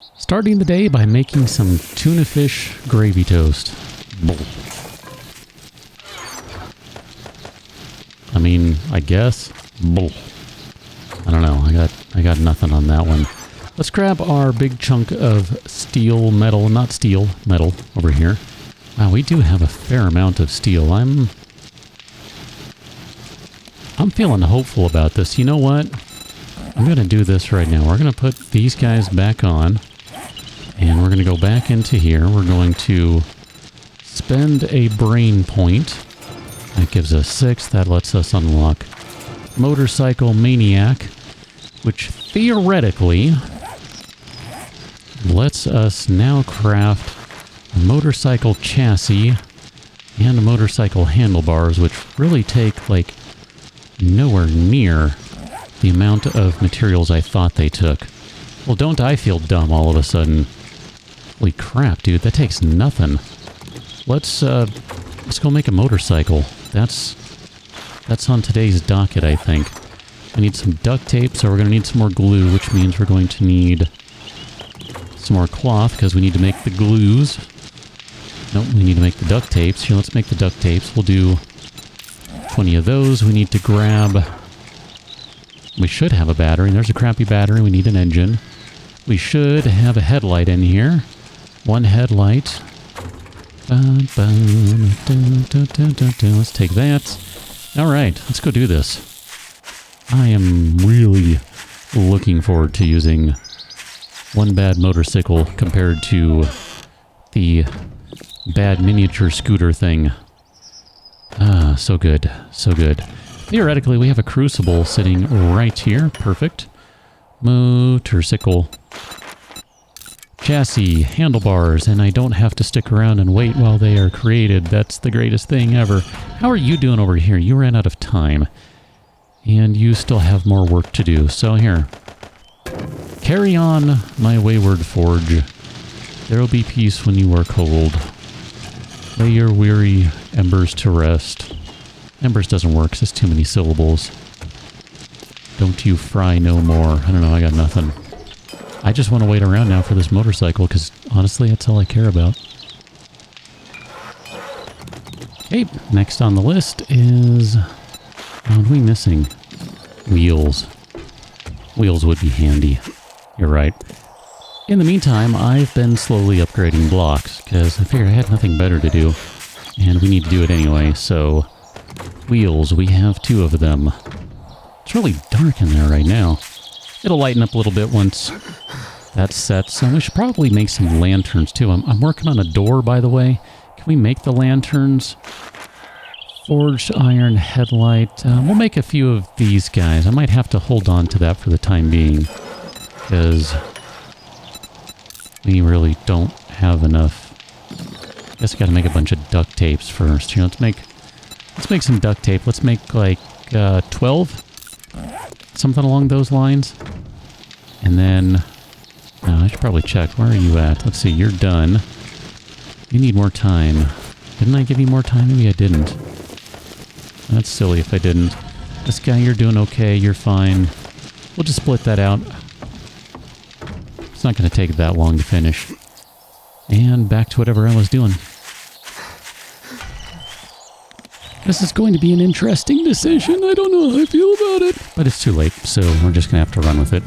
Starting the day by making some tuna fish gravy toast. Bull. I mean, I guess. Bull. I don't know. I got nothing on that one. Let's grab our big chunk of steel, metal, not steel, metal over here. Wow, we do have a fair amount of steel. I'm feeling hopeful about this. You know what? I'm going to do this right now. We're going to put these guys back on. And we're going to go back into here. We're going to spend a brain point. That gives us 6. That lets us unlock Motorcycle Maniac, which theoretically lets us now craft a motorcycle chassis and a motorcycle handlebars, which really take, like, nowhere near the amount of materials I thought they took. Well, don't I feel dumb all of a sudden? Holy crap, dude, that takes nothing. Let's go make a motorcycle. That's on today's docket, I think. I need some duct tape, so we're going to need some more glue, which means we're going to need some more cloth, because we need to make the glues. Nope, we need to make the duct tapes. Here, let's make the duct tapes. We'll do 20 of those. We need to grab... We should have a battery. There's a crappy battery. We need an engine. We should have a headlight in here. One headlight. Let's take that. Alright, let's go do this. I am really looking forward to using one bad motorcycle compared to the bad miniature scooter thing. Ah, so good. So good. Theoretically, we have a crucible sitting right here. Perfect. Motorcycle. Chassis, handlebars, and I don't have to stick around and wait while they are created. That's the greatest thing ever. How are you doing over here? You ran out of time. And you still have more work to do. So here. Carry on, my wayward forge. There will be peace when you are cold. Lay your weary embers to rest. Embers doesn't work, 'cause it's too many syllables. Don't you fry no more. I don't know, I got nothing. I just want to wait around now for this motorcycle, because honestly, that's all I care about. Okay, next on the list is... What are we missing? Wheels. Wheels would be handy. You're right. In the meantime, I've been slowly upgrading blocks, because I figured I had nothing better to do. And we need to do it anyway, so... Wheels, we have 2 of them. It's really dark in there right now. It'll lighten up a little bit once that's set, so we should probably make some lanterns too. I'm working on a door, by the way. Can we make the lanterns? Forged iron headlight. We'll make a few of these guys. I might have to hold on to that for the time being, because we really don't have enough. Guess I gotta make a bunch of duct tapes first. Here, let's make some duct tape. Let's make like 12. Something along those lines. And then... I should probably check. Where are you at? Let's see. You're done. You need more time. Didn't I give you more time? Maybe I didn't. That's silly if I didn't. This guy, you're doing okay. You're fine. We'll just split that out. It's not going to take that long to finish. And back to whatever I was doing. This is going to be an interesting decision. I don't know how I feel about it. But it's too late, so we're just going to have to run with it.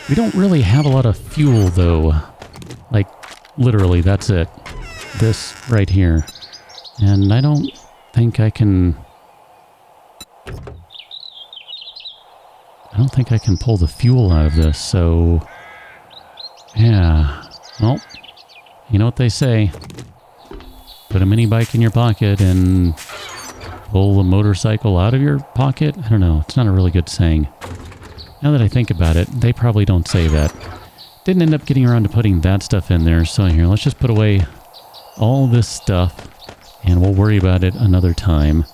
We don't really have a lot of fuel, though. Like, literally, that's it. This right here. And I don't think I can... I don't think I can pull the fuel out of this, so... Yeah. Well, you know what they say. Put a mini bike in your pocket and pull a motorcycle out of your pocket? I don't know. It's not a really good saying. Now that I think about it, they probably don't say that. Didn't end up getting around to putting that stuff in there. So here, let's just put away all this stuff and we'll worry about it another time.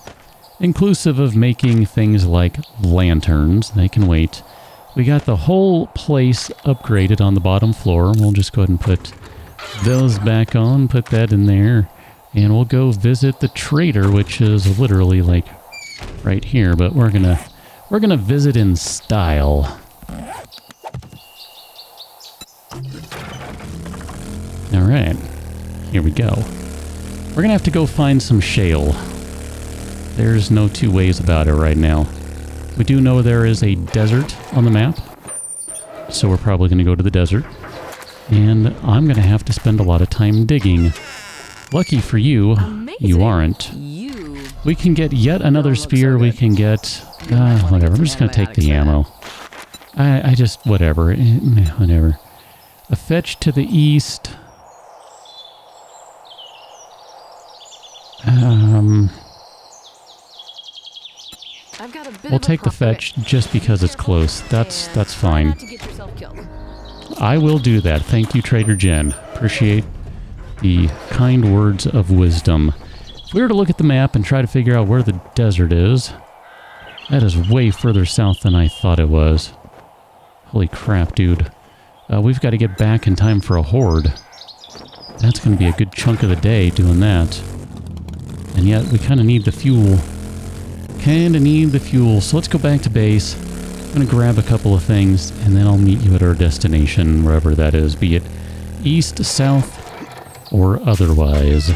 Inclusive of making things like lanterns. They can wait. We got the whole place upgraded on the bottom floor. We'll just go ahead and put those back on, put that in there. And we'll go visit the trader, which is literally like right here, but we're gonna visit in style. Alright, here we go. We're gonna have to go find some shale. There's no two ways about it right now. We do know there is a desert on the map, so we're probably gonna go to the desert. And I'm gonna have to spend a lot of time digging. Lucky for you, you aren't. We can get yet another spear, we can get... whatever, I'm just gonna take the ammo. I just... whatever. Whatever. A fetch to the east... We'll take the fetch just because it's close. That's fine. I will do that. Thank you, Trader Jen. Appreciate the kind words of wisdom. If we were to look at the map and try to figure out where the desert is, that is way further south than I thought it was. Holy crap, dude. We've got to get back in time for a horde. That's going to be a good chunk of the day doing that. And yet, we kind of need the fuel. So let's go back to base. I'm going to grab a couple of things, and then I'll meet you at our destination, wherever that is, be it east, south, or otherwise.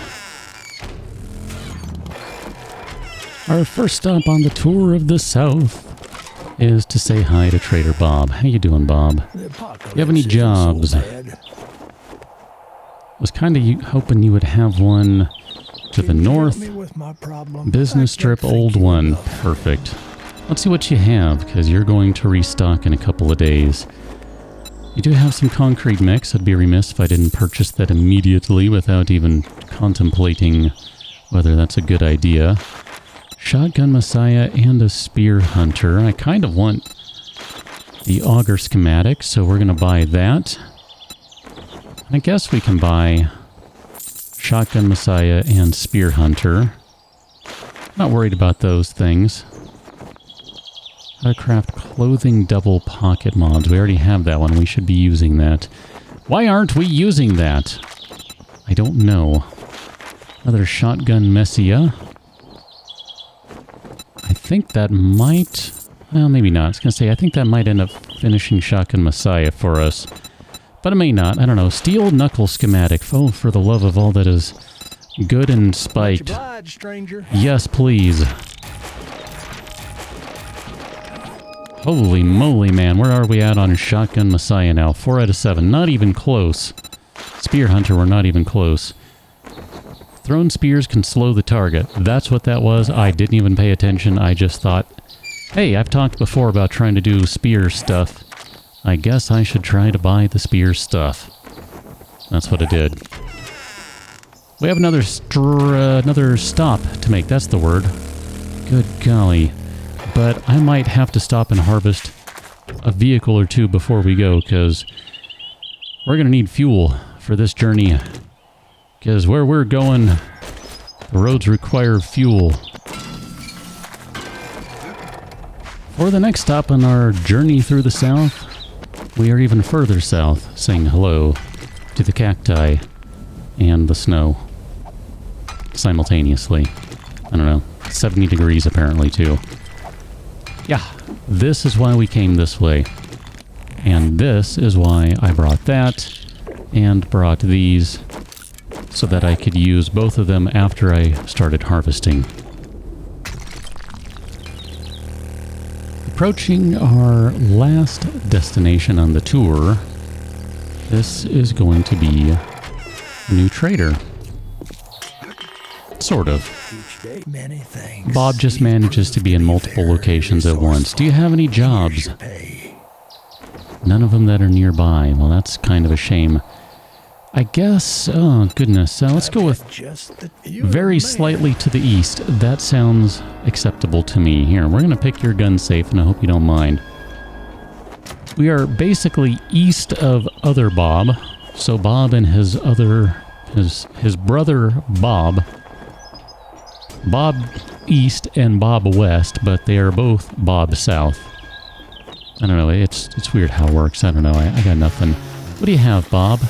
Our first stop on the tour of the south is to say hi to Trader Bob. How you doing, Bob? You have any jobs? Was kind of hoping you would have one to the north. Business trip, old one. Perfect. Let's see what you have, because you're going to restock in a couple of days. You do have some concrete mix. I'd be remiss if I didn't purchase that immediately without even contemplating whether that's a good idea. Shotgun Messiah and a Spear Hunter. I kind of want the auger schematic, so we're going to buy that. I guess we can buy Shotgun Messiah and Spear Hunter. Not worried about those things. How to craft clothing double pocket mods. We already have that one. We should be using that. Why aren't we using that? I don't know. Another Shotgun Messiah. I think that might... well, maybe not. I was going to say, I think that might end up finishing Shotgun Messiah for us. But it may not. I don't know. Steel Knuckle Schematic. Oh, for the love of all that is good and spiked. Yes, please. Holy moly, man. Where are we at on Shotgun Messiah now? 4 out of 7. Not even close. Spear Hunter, we're not even close. Thrown spears can slow the target. That's what that was. I didn't even pay attention. I just thought, hey, I've talked before about trying to do spear stuff. I guess I should try to buy the spear stuff. That's what I did. We have another stop to make. That's the word. Good golly. But I might have to stop and harvest a vehicle or two before we go, because we're going to need fuel for this journey. Because where we're going, the roads require fuel. For the next stop on our journey through the south, we are even further south, saying hello to the cacti and the snow simultaneously. I don't know, 70 degrees apparently too. Yeah, this is why we came this way. And this is why I brought that and brought these, so that I could use both of them after I started harvesting. Approaching our last destination on the tour, this is going to be a new trader. Sort of. Bob just manages to be in multiple locations at once. Do you have any jobs? None of them that are nearby. Well, that's kind of a shame. I guess, oh goodness, let's go with very slightly to the east. That sounds acceptable to me. Here, we're going to pick your gun safe, and I hope you don't mind. We are basically east of other Bob. So Bob and his brother Bob. Bob East and Bob West, but they are both Bob South. I don't know, it's weird how it works. I don't know, I got nothing. What do you have, Bob?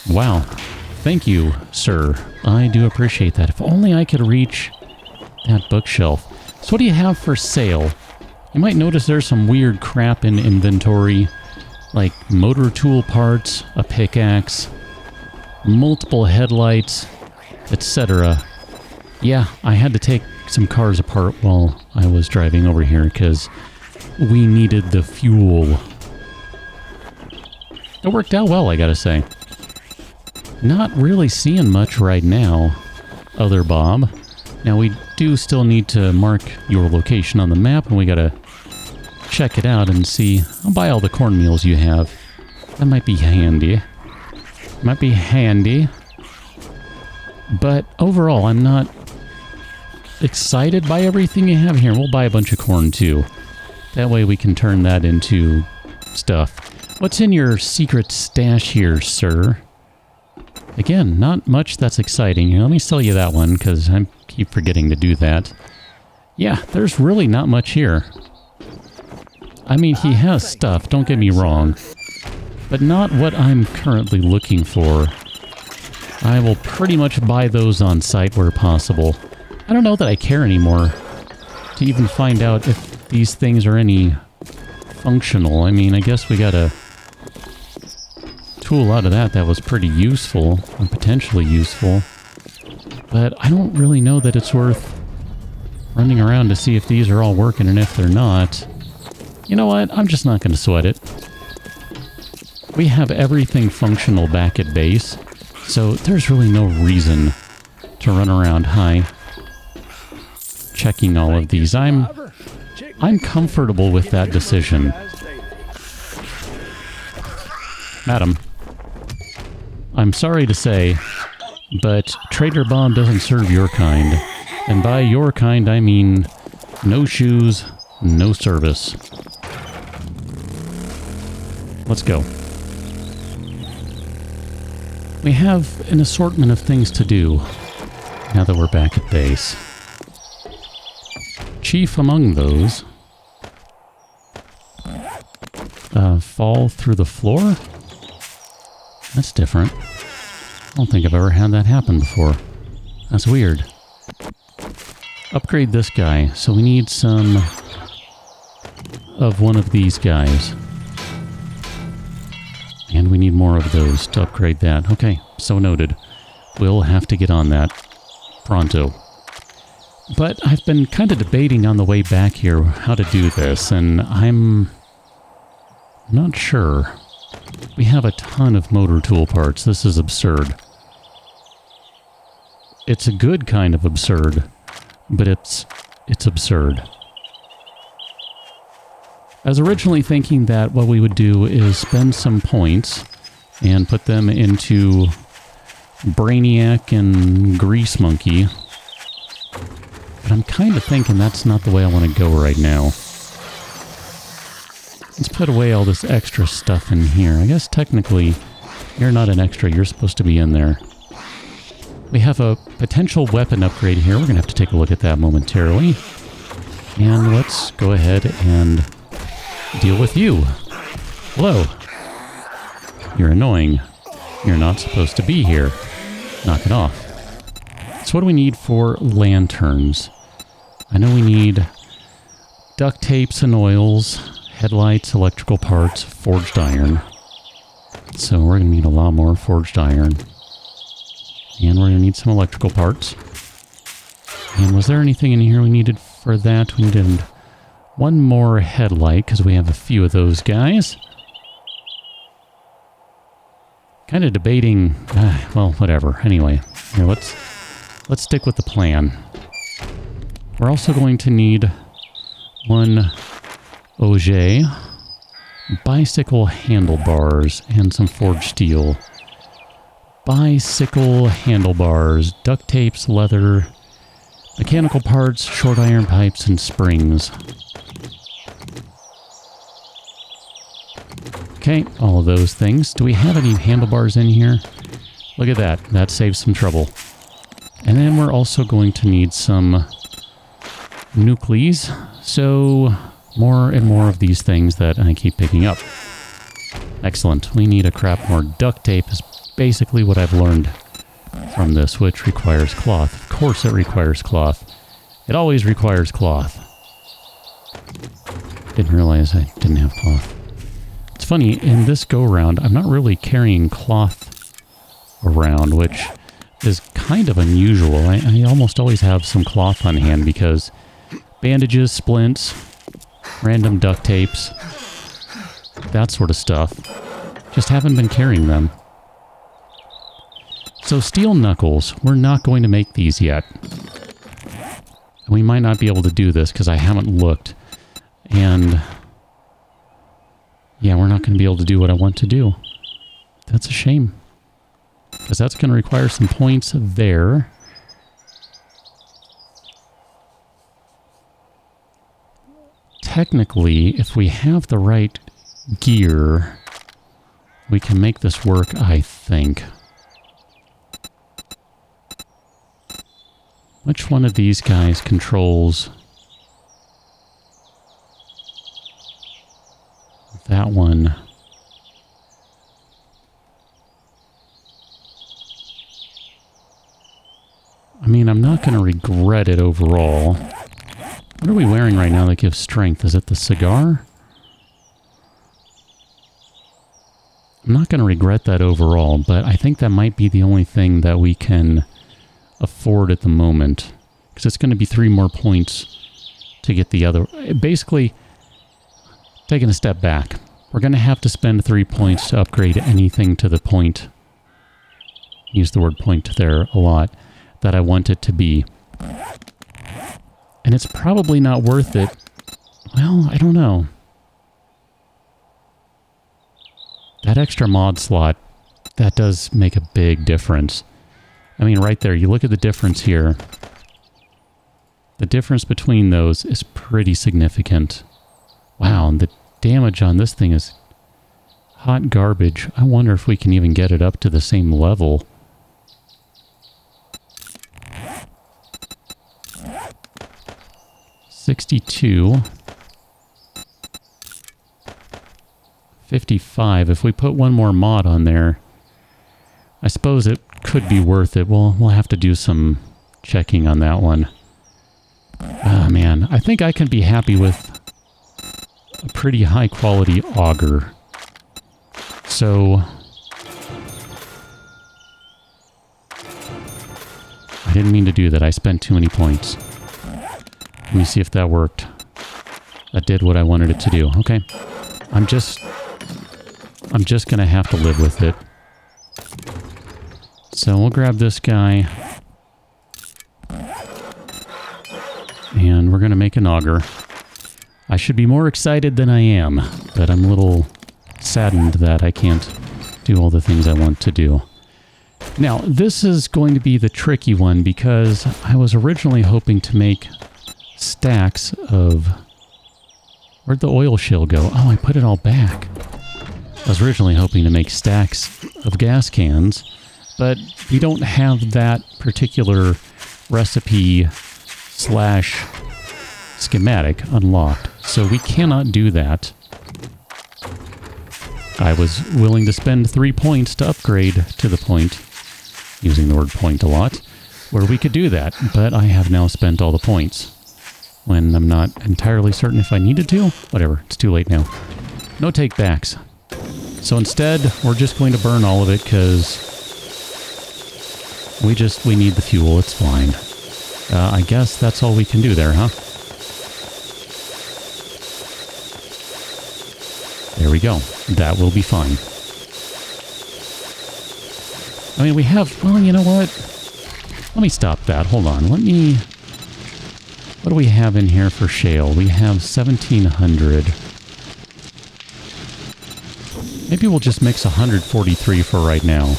Wow. Thank you, sir. I do appreciate that. If only I could reach that bookshelf. So what do you have for sale? You might notice there's some weird crap in inventory. like motor tool parts, a pickaxe, multiple headlights, etc. Yeah, I had to take some cars apart while I was driving over here because we needed the fuel. It worked out well, I gotta say. Not really seeing much right now, other Bob. Now we do still need to mark your location on the map, and we gotta check it out and see. I'll buy all the cornmeals you have. That might be handy. Might be handy. But overall, I'm not excited by everything you have here. We'll buy a bunch of corn too. That way we can turn that into stuff. What's in your secret stash here, sir? Again, not much that's exciting. Here, let me sell you that one, because I keep forgetting to do that. Yeah, there's really not much here. I mean, he has stuff, don't get me wrong. But not what I'm currently looking for. I will pretty much buy those on site where possible. I don't know that I care anymore to even find out if these things are any functional. I mean, I guess we got a tool out of that was pretty useful, or potentially useful. But I don't really know that it's worth running around to see if these are all working, and if they're not, you know what? I'm just not going to sweat it. We have everything functional back at base, so there's really no reason to run around checking all of these. I'm comfortable with that decision. Madam, I'm sorry to say, but Trader Bob doesn't serve your kind. And by your kind, I mean no shoes, no service. Let's go. We have an assortment of things to do now that we're back at base. Chief among those, fall through the floor? That's different. I don't think I've ever had that happen before. That's weird. Upgrade this guy. So we need some of one of these guys. And we need more of those to upgrade that. Okay, so noted. We'll have to get on that pronto. But I've been kind of debating on the way back here how to do this, and I'm not sure. We have a ton of motor tool parts. This is absurd. It's a good kind of absurd, but it's absurd. I was originally thinking that what we would do is spend some points and put them into Brainiac and Grease Monkey. But I'm kind of thinking that's not the way I want to go right now. Let's put away all this extra stuff in here. I guess technically you're not an extra. You're supposed to be in there. We have a potential weapon upgrade here. We're going to have to take a look at that momentarily. And let's go ahead and deal with you. Hello. You're annoying. You're not supposed to be here. Knock it off. So what do we need for lanterns? I know we need duct tapes and oils, headlights, electrical parts, forged iron. So we're going to need a lot more forged iron. And we're going to need some electrical parts. And was there anything in here we needed for that? We needed one more headlight, because we have a few of those guys. Kind of debating... well, whatever. Anyway, here, let's stick with the plan. We're also going to need one Auger, bicycle handlebars, and some forged steel. Bicycle handlebars, duct tapes, leather, mechanical parts, short iron pipes, and springs. Okay, all of those things. Do we have any handlebars in here? Look at that. That saves some trouble. And then we're also going to need some nucleus. So more and more of these things that I keep picking up. Excellent. We need a crap more duct tape is basically what I've learned from this, which requires cloth. Of course it requires cloth. It always requires cloth. Didn't realize I didn't have cloth. It's funny, in this go-round, I'm not really carrying cloth around, which is kind of unusual. I almost always have some cloth on hand because bandages, splints, random duct tapes, that sort of stuff. Just haven't been carrying them. So steel knuckles, we're not going to make these yet. We might not be able to do this because I haven't looked. And yeah, we're not going to be able to do what I want to do. That's a shame. Because that's going to require some points there. Technically, if we have the right gear, we can make this work, I think. Which one of these guys controls that one? I mean, I'm not going to regret it overall. What are we wearing right now that gives strength? Is it the cigar? I'm not going to regret that overall, but I think that might be the only thing that we can afford at the moment, because it's going to be 3 more points to get the other. Basically, taking a step back, we're going to have to spend 3 points to upgrade anything to the point. Use the word point there a lot, that I want it to be. And it's probably not worth it. Well, I don't know. That extra mod slot, that does make a big difference. I mean, right there, you look at the difference here. The difference between those is pretty significant. Wow, and the damage on this thing is hot garbage. I wonder if we can even get it up to the same level. $62. $55. If we put one more mod on there, I suppose it could be worth it. We'll have to do some checking on that one. Ah, man. I think I can be happy with a pretty high quality auger. So I didn't mean to do that. I spent too many points. Let me see if that worked. That did what I wanted it to do. Okay. I'm just gonna have to live with it. So we'll grab this guy. And we're gonna make an auger. I should be more excited than I am, but I'm a little saddened that I can't do all the things I want to do. Now, this is going to be the tricky one because I was originally hoping to make stacks of... Where'd the oil shell go? Oh, I put it all back. I was originally hoping to make stacks of gas cans, but we don't have that particular recipe slash schematic unlocked, so we cannot do that. I was willing to spend 3 points to upgrade to the point, using the word point a lot, where we could do that, but I have now spent all the points. When I'm not entirely certain if I needed to. Whatever, it's too late now. No take backs. So instead, we're just going to burn all of it because we need the fuel. It's fine. I guess that's all we can do there, huh? There we go. That will be fine. I mean, we have... Well, you know what? Let me stop that. Hold on. Let me... What do we have in here for shale? We have 1,700. Maybe we'll just mix 143 for right now.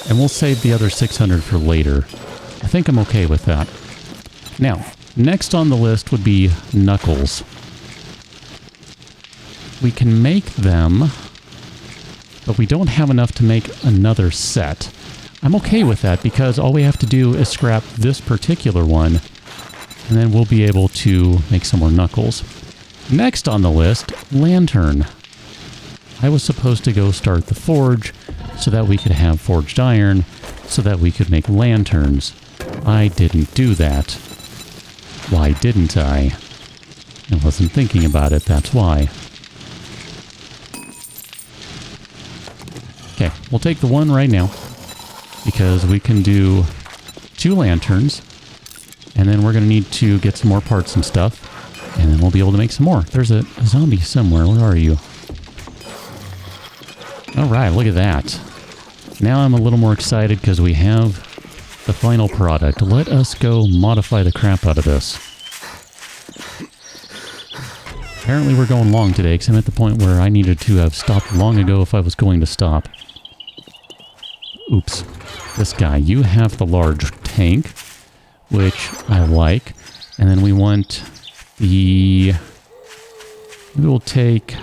And we'll save the other 600 for later. I think I'm okay with that. Now, next on the list would be knuckles. We can make them... but we don't have enough to make another set. I'm okay with that because all we have to do is scrap this particular one and then we'll be able to make some more knuckles. Next on the list, lantern. I was supposed to go start the forge so that we could have forged iron so that we could make lanterns. I didn't do that. Why didn't I? I wasn't thinking about it, that's why. Okay, we'll take the one right now, because we can do 2 lanterns, and then we're going to need to get some more parts and stuff, and then we'll be able to make some more. There's a zombie somewhere. Where are you? Alright, look at that. Now I'm a little more excited because we have the final product. Let us go modify the crap out of this. Apparently we're going long today because I'm at the point where I needed to have stopped long ago if I was going to stop. Oops. This guy, you have the large tank, which I like. And then we want the... Maybe we'll take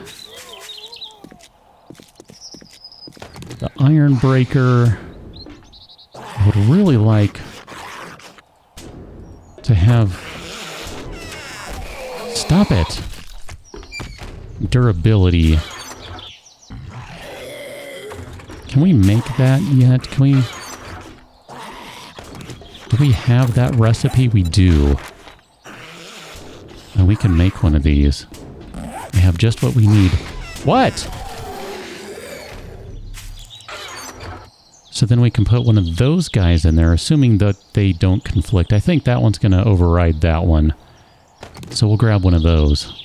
the iron breaker. I would really like to have... Stop it! Durability. Can we make that yet? Can we... Do we have that recipe? We do. And we can make one of these. We have just what we need. What? So then we can put one of those guys in there, assuming that they don't conflict. I think that one's going to override that one. So we'll grab one of those.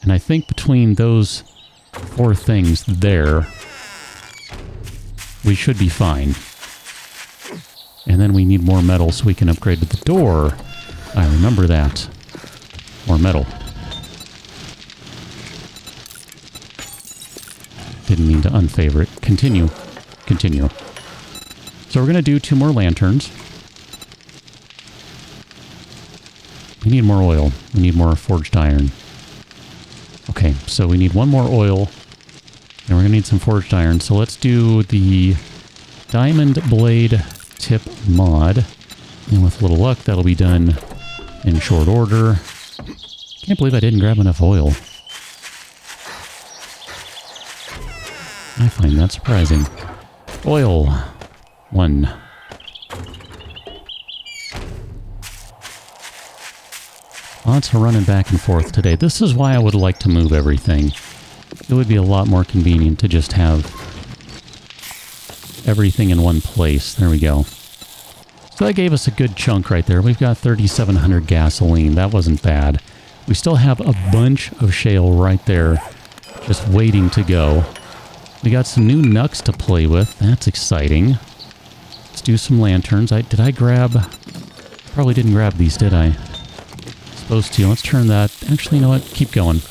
And I think between those 4 things there, we should be fine. And then we need more metal so we can upgrade the door. I remember that. More metal. Didn't mean to unfavorite. Continue. Continue. So we're going to do 2 more lanterns. We need more oil. We need more forged iron. Okay, so we need 1 more oil. And we're going to need some forged iron. So let's do the diamond blade tip mod. And with a little luck, that'll be done in short order. Can't believe I didn't grab enough oil. I find that surprising. Oil. 1. Lots of running back and forth today. This is why I would like to move everything. It would be a lot more convenient to just have everything in one place. There we go. So that gave us a good chunk right there. We've got 3,700 gasoline. That wasn't bad. We still have a bunch of shale right there just waiting to go. We got some new nucs to play with. That's exciting. Let's do some lanterns. Did I grab... Probably didn't grab these, did I? Supposed to. Let's turn that... Actually, you know what? Keep going.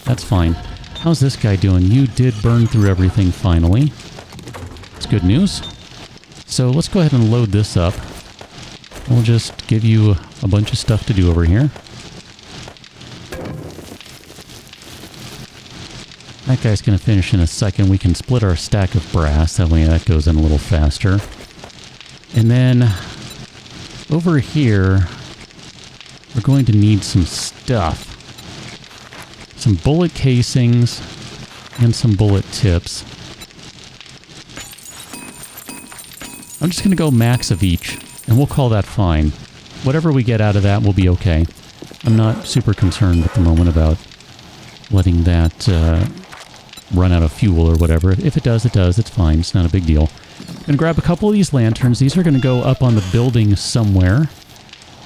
That's fine. How's this guy doing? You did burn through everything finally. It's good news. So let's go ahead and load this up. We'll just give you a bunch of stuff to do over here. That guy's going to finish in a second. We can split our stack of brass. That way that goes in a little faster. And then over here, we're going to need some stuff. Some bullet casings and some bullet tips. I'm just going to go max of each, and we'll call that fine. Whatever we get out of that will be okay. I'm not super concerned at the moment about letting that run out of fuel or whatever. If it does, it does. It's fine. It's not a big deal. I'm going to grab a couple of these lanterns. These are going to go up on the building somewhere.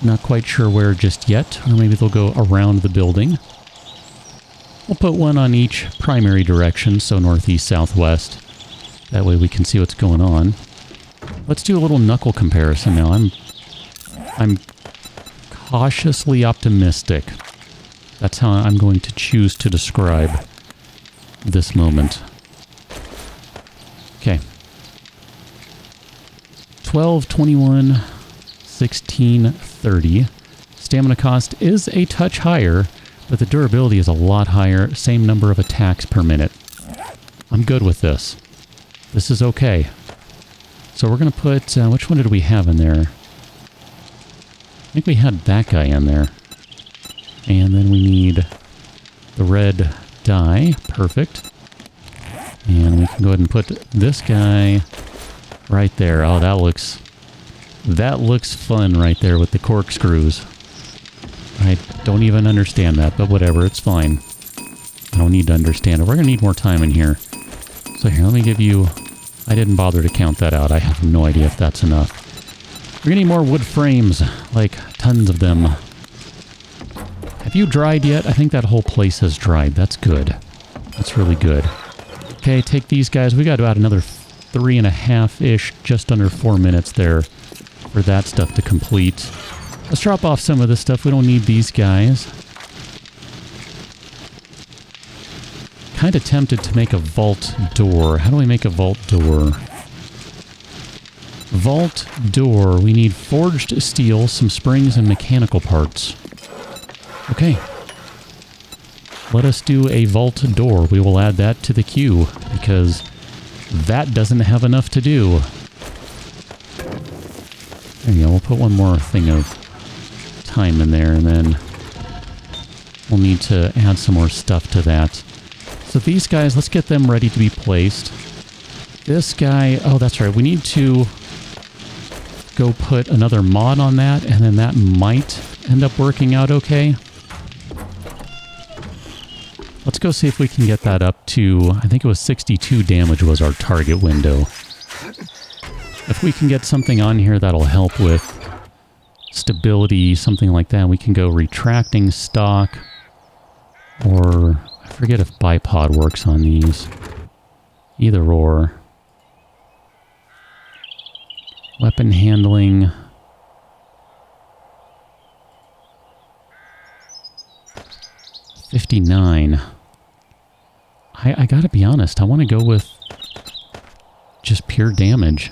Not quite sure where just yet, or maybe they'll go around the building. We'll put one on each primary direction, so northeast, southwest. That way we can see what's going on. Let's do a little knuckle comparison now. I'm cautiously optimistic. That's how I'm going to choose to describe this moment. Okay. 12, 21, 16, 30. Stamina cost is a touch higher, but the durability is a lot higher. Same number of attacks per minute. I'm good with this. This is okay. So we're going to put... which one did we have in there? I think we had that guy in there. And then we need the red dye. Perfect. And we can go ahead and put this guy right there. Oh, that looks fun right there with the corkscrews. I don't even understand that, but whatever, it's fine. I don't need to understand it. We're going to need more time in here. So here, let me give you... I didn't bother to count that out. I have no idea if that's enough. We're going to need more wood frames, like tons of them. Have you dried yet? I think that whole place has dried. That's good. That's really good. Okay, take these guys. We got about another 3.5-ish, just under 4 minutes there for that stuff to complete. Let's drop off some of this stuff. We don't need these guys. Kind of tempted to make a vault door. How do we make a vault door? Vault door. We need forged steel, some springs, and mechanical parts. Okay. Let us do a vault door. We will add that to the queue because that doesn't have enough to do. There you go. We'll put one more thing of time in there, and then we'll need to add some more stuff to that. So these guys, let's get them ready to be placed. This guy, oh, that's right. We need to go put another mod on that, and then that might end up working out okay. Let's go see if we can get that up to, I think it was 62 damage was our target window. If we can get something on here that'll help with stability, something like that, we can go retracting stock, or I forget if bipod works on these. Either or. Weapon handling. $59. I gotta be honest, I want to go with just pure damage.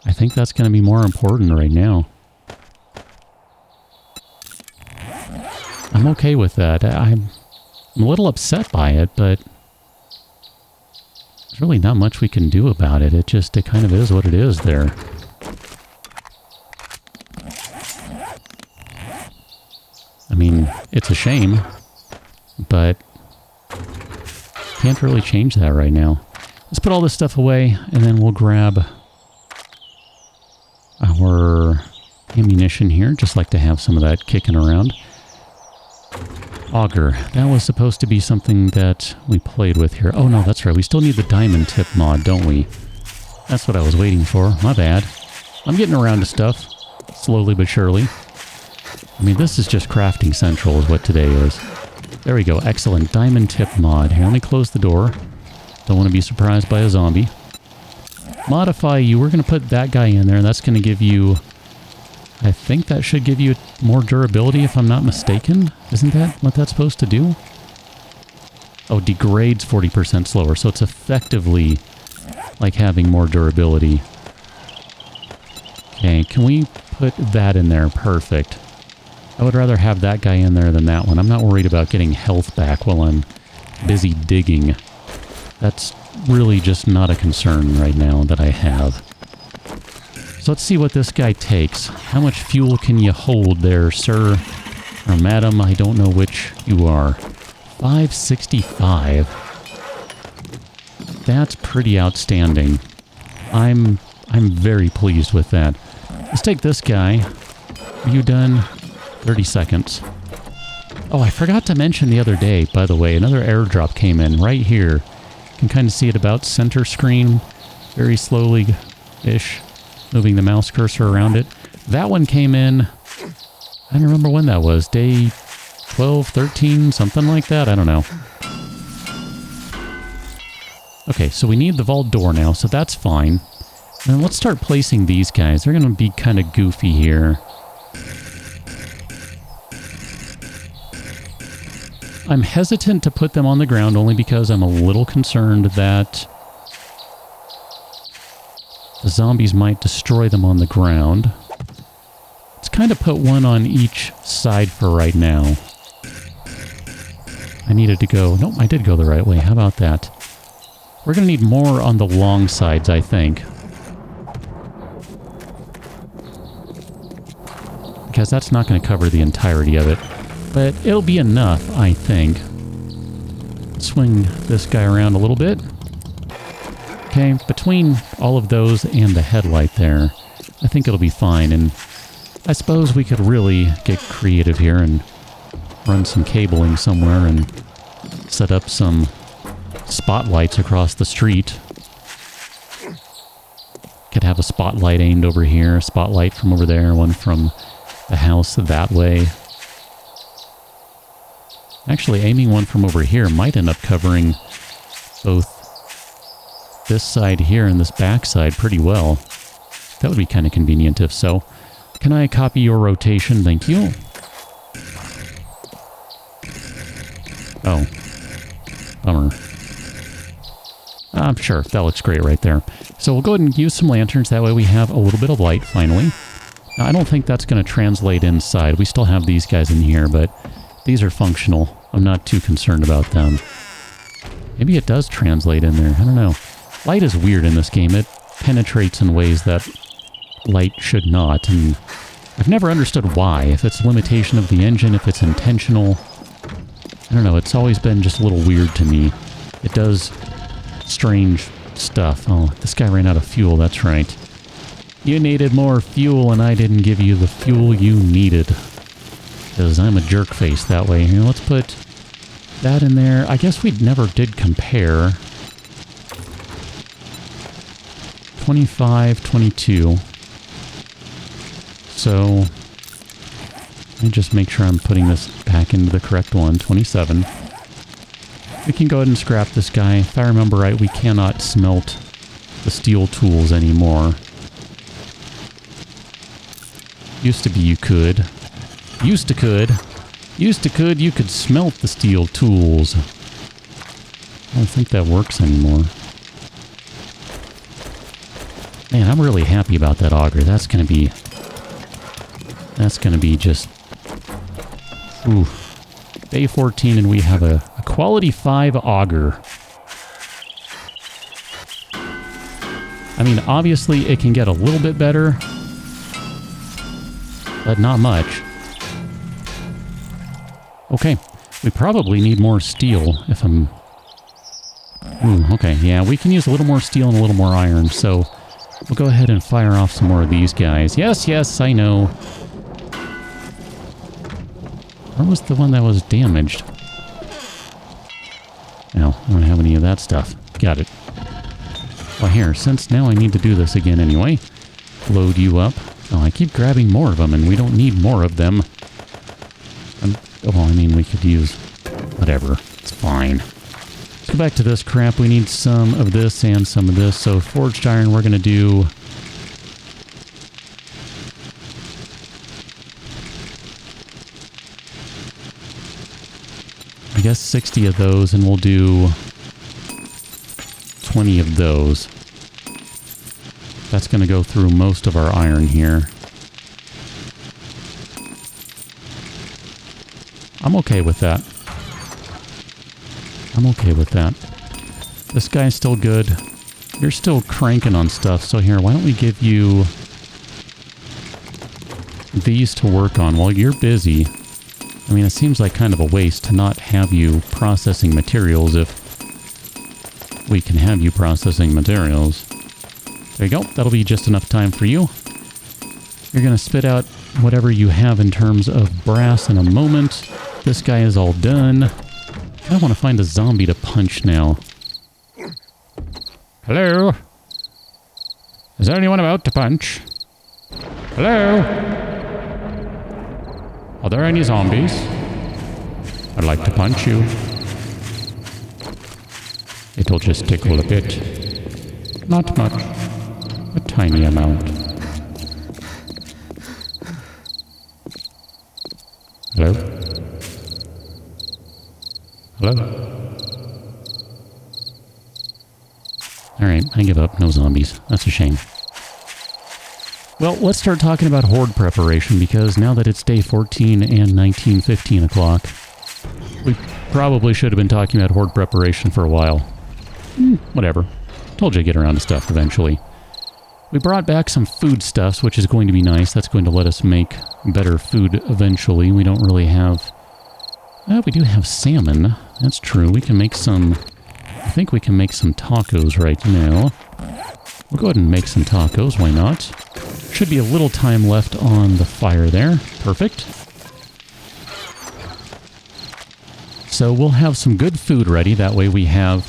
I think that's going to be more important right now. I'm okay with that. I'm a little upset by it, but there's really not much we can do about it. It kind of is what it is there. I mean, it's a shame, but can't really change that right now. Let's put all this stuff away, and then we'll grab our ammunition here. Just like to have some of that kicking around. Auger. That was supposed to be something that we played with here. Oh no, that's right. We still need the diamond tip mod, don't we? That's what I was waiting for. My bad. I'm getting around to stuff. Slowly but surely. I mean, this is just crafting central is what today is. There we go. Excellent. Diamond tip mod. Here, let me close the door. Don't want to be surprised by a zombie. Modify you. We're going to put that guy in there. That's going to give you... I think that should give you more durability if I'm not mistaken. Isn't that what that's supposed to do? Oh, degrades 40% slower. So it's effectively like having more durability. Okay, can we put that in there? Perfect. I would rather have that guy in there than that one. I'm not worried about getting health back while I'm busy digging. That's really just not a concern right now that I have. So let's see what this guy takes. How much fuel can you hold there, sir? Or madam, I don't know which you are. 565. That's pretty outstanding. I'm very pleased with that. Let's take this guy. Are you done? 30 seconds. Oh, I forgot to mention the other day, by the way, another airdrop came in right here. You can kind of see it about center screen, very slowly-ish, moving the mouse cursor around it. That one came in, I don't remember when that was, day 12, 13, something like that, I don't know. Okay, so we need the vault door now, so that's fine. And then let's start placing these guys. They're going to be kind of goofy here. I'm hesitant to put them on the ground only because I'm a little concerned that the zombies might destroy them on the ground. Let's kind of put one on each side for right now. I needed to go... Nope, I did go the right way. How about that? We're going to need more on the long sides, I think. Because that's not going to cover the entirety of it. But it'll be enough, I think. Swing this guy around a little bit. Okay, between all of those and the headlight there, I think it'll be fine. And I suppose we could really get creative here and run some cabling somewhere and set up some spotlights across the street. Could have a spotlight aimed over here, a spotlight from over there, one from the house that way. Actually, aiming one from over here might end up covering both this side here and this back side pretty well. That would be kind of convenient if so. Can I copy your rotation? Thank you. Oh. Bummer. I'm sure. That looks great right there. So we'll go ahead and use some lanterns. That way we have a little bit of light, finally. Now, I don't think that's going to translate inside. We still have these guys in here, but these are functional. I'm not too concerned about them. Maybe it does translate in there. I don't know. Light is weird in this game. It penetrates in ways that light should not, and I've never understood why. If it's a limitation of the engine, if it's intentional. I don't know. It's always been just a little weird to me. It does strange stuff. Oh, this guy ran out of fuel. That's right. You needed more fuel, and I didn't give you the fuel you needed. Because I'm a jerk face that way. Here, let's put that in there. I guess we never did compare. 25, 22. So, let me just make sure I'm putting this back into the correct one. 27. We can go ahead and scrap this guy. If I remember right, we cannot smelt the steel tools anymore. Used to be you could. Used to could. Used to could. You could smelt the steel tools. I don't think that works anymore. Man, I'm really happy about that auger. That's gonna be just... Ooh. Day 14 and we have a quality 5 auger. I mean, obviously it can get a little bit better, but not much. Okay, we probably need more steel if I'm... Ooh, okay, yeah, we can use a little more steel and a little more iron, so we'll go ahead and fire off some more of these guys. Yes, yes, I know. Where was the one that was damaged? No, I don't have any of that stuff. Got it. Well, here, since now I need to do this again anyway, load you up. Oh, I keep grabbing more of them, and we don't need more of them. Well, I mean, we could use whatever. It's fine. Let's go back to this crap. We need some of this and some of this. So, forged iron, we're going to do... I guess 60 of those, and we'll do 20 of those. That's going to go through most of our iron here. I'm okay with that. I'm okay with that. This guy's still good. You're still cranking on stuff, so here, why don't we give you these to work on while you're busy. I mean, it seems like kind of a waste to not have you processing materials if we can have you processing materials. There you go. That'll be just enough time for you. You're going to spit out whatever you have in terms of brass in a moment. This guy is all done. I want to find a zombie to punch now. Hello? Is there anyone about to punch? Hello? Are there any zombies? I'd like to punch you. It'll just tickle a bit. Not much. A tiny amount. Hello? Hello? Alright, I give up. No zombies. That's a shame. Well, let's start talking about horde preparation, because now that it's day 14 and 19:15 o'clock, we probably should have been talking about horde preparation for a while. Whatever. Told you I'd get around to stuff eventually. We brought back some foodstuffs, which is going to be nice. That's going to let us make better food eventually. We don't really have... we do have salmon. That's true. We can make some... I think we can make some tacos right now. We'll go ahead and make some tacos. Why not? Should be a little time left on the fire there. Perfect. So we'll have some good food ready. That way we have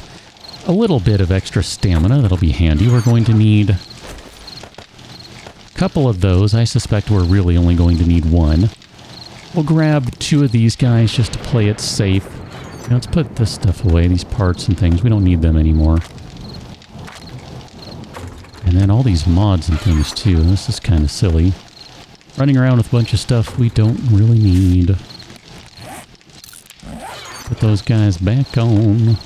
a little bit of extra stamina. That'll be handy. We're going to need a couple of those. I suspect we're really only going to need one. We'll grab 2 of these guys just to play it safe. Now let's put this stuff away, these parts and things. We don't need them anymore. And then all these mods and things too. This is kind of silly. Running around with a bunch of stuff we don't really need. Put those guys back on.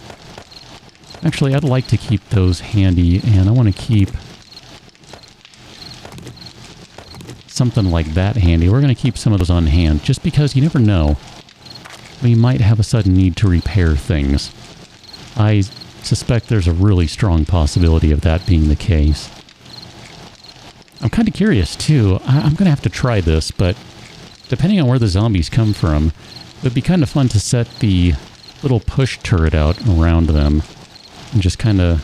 Actually, I'd like to keep those handy, and I want to keep something like that handy. We're going to keep some of those on hand, just because you never know. We might have a sudden need to repair things. I suspect there's a really strong possibility of that being the case. I'm kind of curious, too. I'm going to have to try this, but depending on where the zombies come from, it would be kind of fun to set the little push turret out around them and just kind of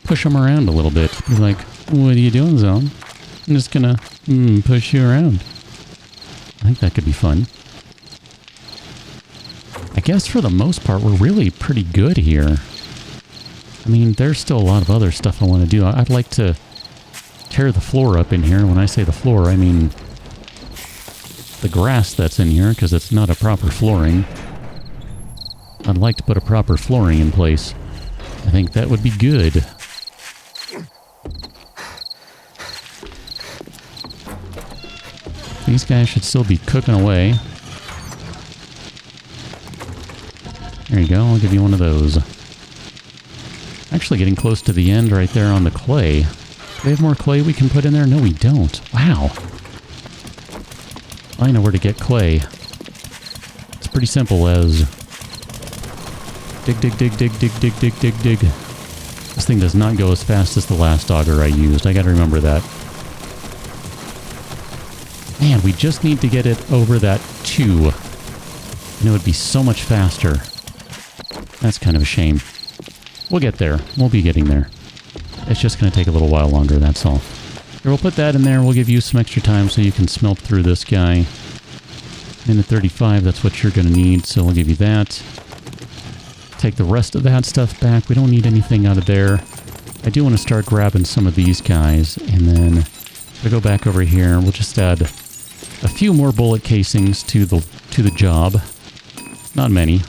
push them around a little bit. Be like, what are you doing, Zone? I'm just going to push you around. I think that could be fun. I guess for the most part, we're really pretty good here. I mean, there's still a lot of other stuff I want to do. I'd like to tear the floor up in here. When I say the floor, I mean the grass that's in here, because it's not a proper flooring. I'd like to put a proper flooring in place. I think that would be good. These guys should still be cooking away. There you go, I'll give you one of those. Actually getting close to the end right there on the clay. Do we have more clay we can put in there? No, we don't. Wow. I know where to get clay. It's pretty simple as... dig, dig, dig, dig, dig, dig, dig, dig, dig. This thing does not go as fast as the last auger I used. I gotta remember that. Man, we just need to get it over that 2. And it would be so much faster. That's kind of a shame. We'll get there. We'll be getting there. It's just going to take a little while longer, that's all. Here, we'll put that in there. We'll give you some extra time so you can smelt through this guy. Minute 35, that's what you're going to need, so we'll give you that. Take the rest of that stuff back. We don't need anything out of there. I do want to start grabbing some of these guys, and then we'll go back over here. We'll just add a few more bullet casings to the job. Not many.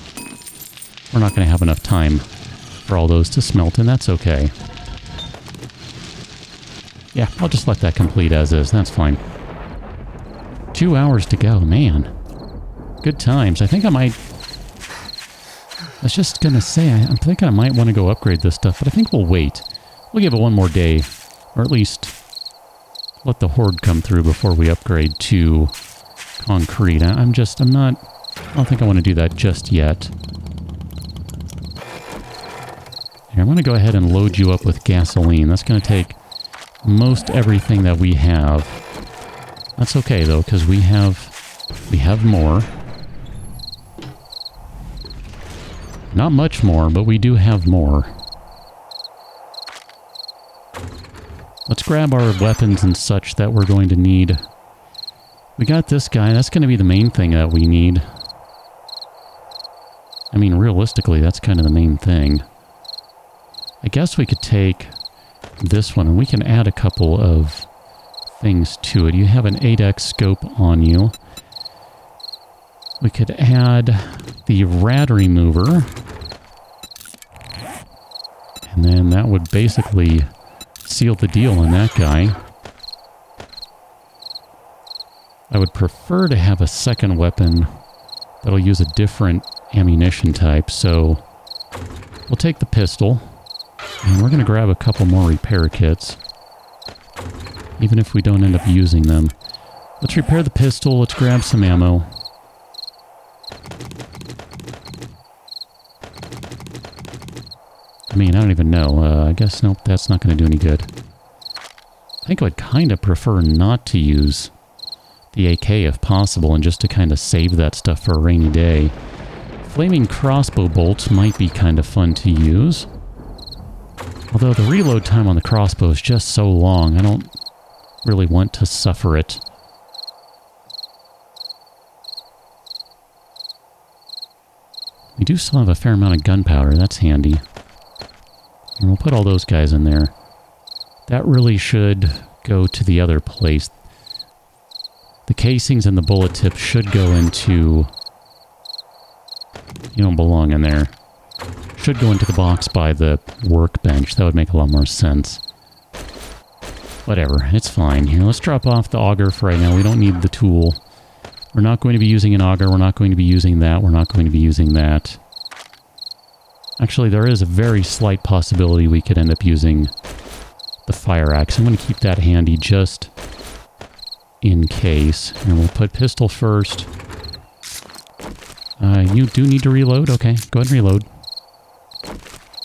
We're not going to have enough time for all those to smelt, and that's okay. Yeah, I'll just let that complete as is. That's fine. 2 hours to go. Man. Good times. I think I might... I was just going to say, I'm thinking I might want to go upgrade this stuff, but I think we'll wait. We'll give it one more day. Or at least let the horde come through before we upgrade to concrete. I don't think I want to do that just yet. Here, I'm going to go ahead and load you up with gasoline. That's going to take most everything that we have. That's okay, though, because we have more. Not much more, but we do have more. Let's grab our weapons and such that we're going to need. We got this guy. That's going to be the main thing that we need. I mean, realistically, that's kind of the main thing. I guess we could take this one, and we can add a couple of things to it. You have an 8x scope on you. We could add the rad remover. And then that would basically seal the deal on that guy. I would prefer to have a second weapon that'll use a different ammunition type, so we'll take the pistol. And we're going to grab a couple more repair kits. Even if we don't end up using them. Let's repair the pistol. Let's grab some ammo. I mean, I don't even know. I guess, nope, that's not going to do any good. I think I would kind of prefer not to use the AK if possible, and just to kind of save that stuff for a rainy day. Flaming crossbow bolts might be kind of fun to use. Although the reload time on the crossbow is just so long, I don't really want to suffer it. We do still have a fair amount of gunpowder. That's handy. And we'll put all those guys in there. That really should go to the other place. The casings and the bullet tips should go into... You don't belong in there. Should go into the box by the workbench. That would make a lot more sense. Whatever, it's fine. Here, let's drop off the auger for right now. We don't need the tool. We're not going to be using an auger. We're not going to be using that. We're not going to be using that. Actually, there is a very slight possibility we could end up using the fire axe. I'm going to keep that handy just in case. And we'll put pistol first. You do need to reload? Okay, go ahead and reload.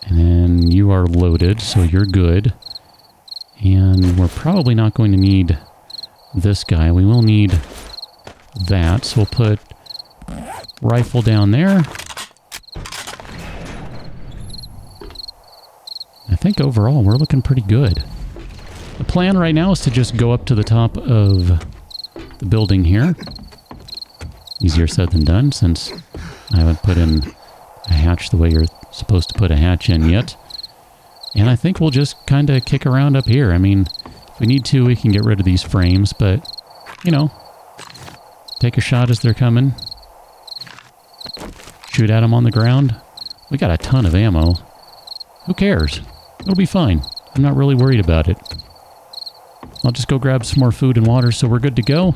And then you are loaded, so you're good. And we're probably not going to need this guy. We will need that, so we'll put rifle down there. I think overall we're looking pretty good. The plan right now is to just go up to the top of the building here. Easier said than done, since I haven't put in a hatch the way you're supposed to put a hatch in yet. And I think we'll just kind of kick around up here. I mean, if we need to, we can get rid of these frames, but, you know, take a shot as they're coming. Shoot at them on the ground. We got a ton of ammo. Who cares? It'll be fine. I'm not really worried about it. I'll just go grab some more food and water so we're good to go.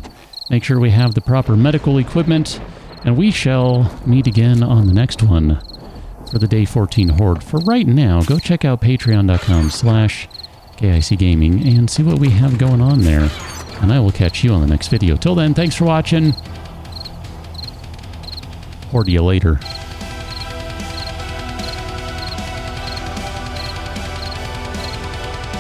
Make sure we have the proper medical equipment. And we shall meet again on the next one for the Day 14 Horde. For right now, go check out patreon.com/KICgaming and see what we have going on there. And I will catch you on the next video. Till then, thanks for watching. Horde you later.